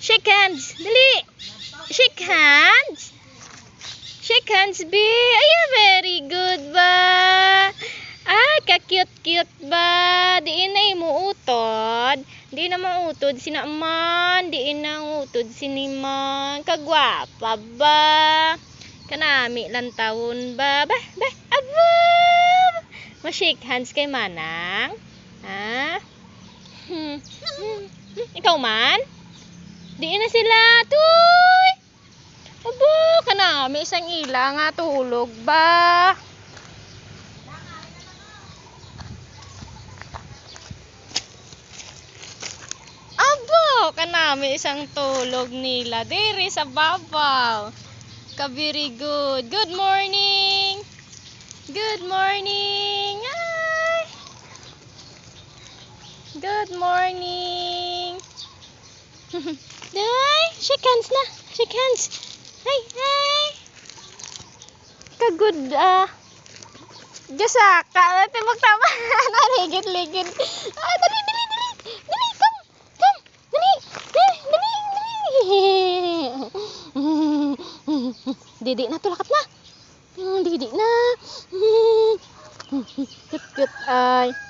Shake hands. Dali. Shake hands. Shake hands, B. Ay, very good ba? Ah, ka-cute-cute ba? Diin na imuutod. Di na mautod si Naman. Diin na utod si Niman. Kagwapa ba? Kanami lang taon ba? Bah, aba! Ma-shake hands kay Manang? Ha? Ikaw man? Diin na sila. Tuy! Aba, kanami isang ila nga tulog ba? Aba, kanami isang tulog nila. Diri sa babaw. Ka-very good. Good morning. Good morning. Ay. Good morning. Day, shake hands na. Shake hands. Hey, hey. Ka-good Jasaka. Ate magtama. Naligid-ligid. Ah, dali. Dali, come. Dali. Didi na to, lakat na. Didi na. Cute ay.